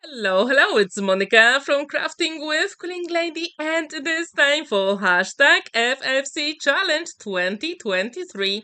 Hello, it's Monika from Crafting with Quilling Lady, and it is time for hashtag FFC Challenge 2023.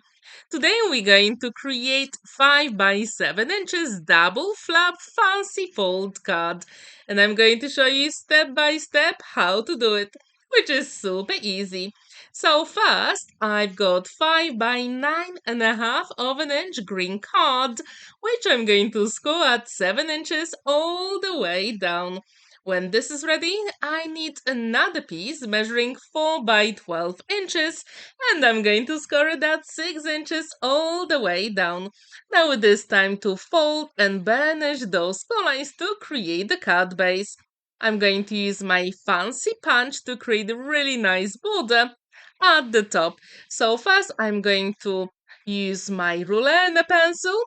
Today we're going to create 5 by 7 inches double flap fancy fold card, and I'm going to show you step by step how to do it, which is super easy. So first, I've got 5 by 9.5 of an inch green card, which I'm going to score at 7 inches all the way down. When this is ready, I need another piece measuring 4 by 12 inches, and I'm going to score it at 6 inches all the way down. Now it is time to fold and burnish those colors to create the card base. I'm going to use my fancy punch to create a really nice border at the top. So first I'm going to use my ruler and a pencil,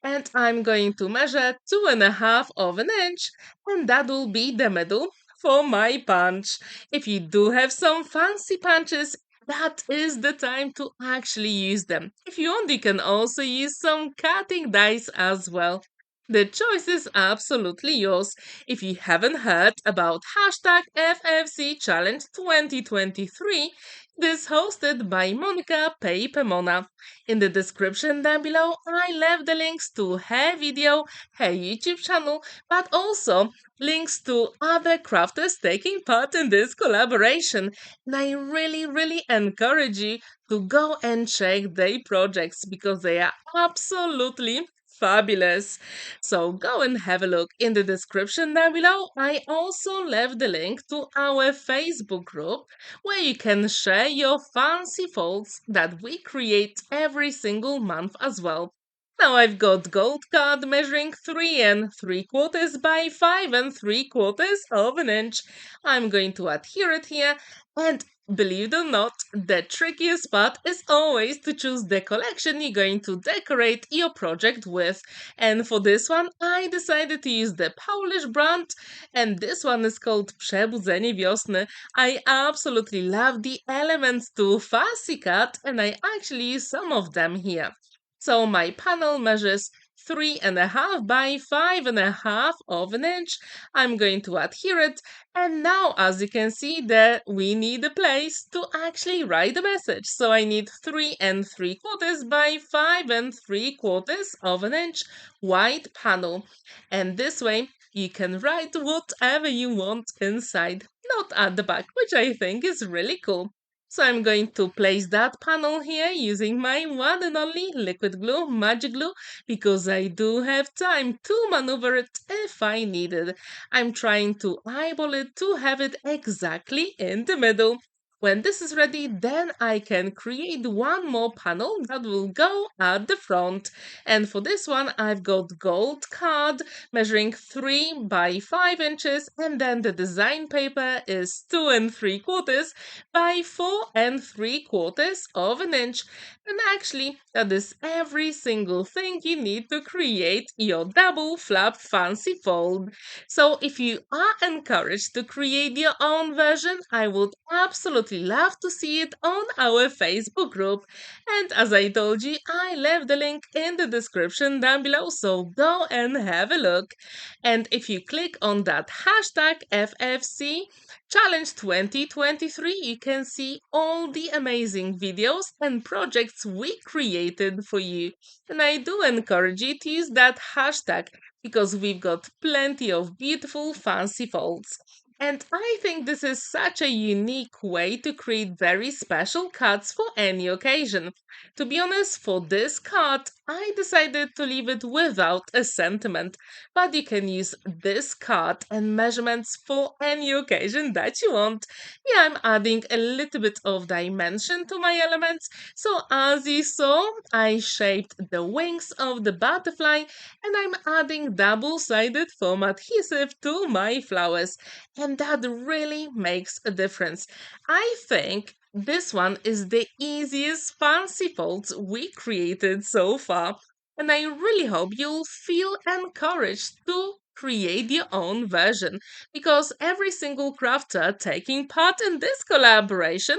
and I'm going to measure 2.5 of an inch, and that will be the middle for my punch. If you do have some fancy punches, that is the time to actually use them. If you want, you can also use some cutting dice as well. The choice is absolutely yours. If you haven't heard about hashtag FFC Challenge 2023, this hosted by Monika PaperMona. In the description down below, I left the links to her video, her YouTube channel, but also links to other crafters taking part in this collaboration. And I really encourage you to go and check their projects because they are absolutely fabulous. So go and have a look in the description down below. I also left the link to our Facebook group where you can share your fancy folds that we create every single month as well. Now I've got gold card measuring 3 3/4 by 5 3/4 of an inch. I'm going to adhere it here, and believe it or not, the trickiest part is always to choose the collection you're going to decorate your project with. And for this one, I decided to use the Polish brand, and this one is called Przebudzenie Wiosny. I absolutely love the elements to fussy cut, and I actually use some of them here. So my panel measures 3.5 by 5.5 of an inch. I'm going to adhere it, and now as you can see there, we need a place to actually write the message. So I need 3 3/4 by 5 3/4 of an inch white panel, and this way you can write whatever you want inside, not at the back, which I think is really cool. So I'm going to place that panel here using my one and only liquid glue, magic glue, because I do have time to maneuver it if I need it. I'm trying to eyeball it to have it exactly in the middle. When this is ready, then I can create one more panel that will go at the front. And for this one, I've got gold card measuring 3 by 5 inches, and then the design paper is 2 3/4 by 4 3/4 of an inch. And actually, that is every single thing you need to create your double flap fancy fold. So if you are encouraged to create your own version, I would absolutely love to see it on our Facebook group. And as I told you, I left the link in the description down below, so go and have a look. And if you click on that hashtag FFC Challenge 2023, you can see all the amazing videos and projects we created for you. And I do encourage you to use that hashtag because we've got plenty of beautiful fancy folds. And I think this is such a unique way to create very special cards for any occasion. To be honest, for this card, I decided to leave it without a sentiment, but you can use this card and measurements for any occasion that you want. Yeah, I'm adding a little bit of dimension to my elements. So as you saw, I shaped the wings of the butterfly, and I'm adding double-sided foam adhesive to my flowers, and that really makes a difference. I think this one is the easiest fancy folds we created so far, and I really hope you'll feel encouraged to create your own version because every single crafter taking part in this collaboration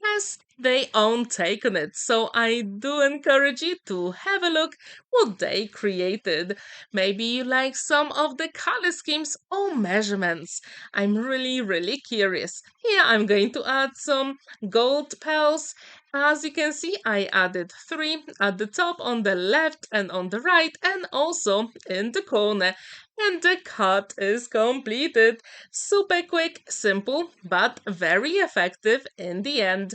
has they own take on it. So I do encourage you to have a look what they created. Maybe you like some of the color schemes or measurements. I'm really curious. Here I'm going to add some gold pearls. As you can see, I added 3 at the top, on the left and on the right, and also in the corner. And the cut is completed. Super quick, simple, but very effective in the end.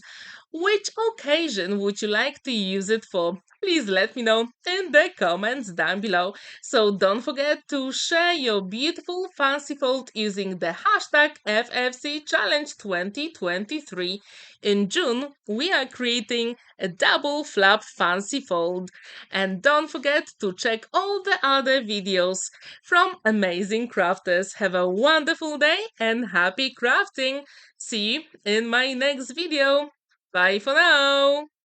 Which occasion would you like to use it for? Please let me know in the comments down below. So don't forget to share your beautiful fancy fold using the hashtag FFC Challenge 2023. In June, we are creating a double flap fancy fold. And don't forget to check all the other videos from amazing crafters. Have a wonderful day and happy crafting. See you in my next video. Bye for now!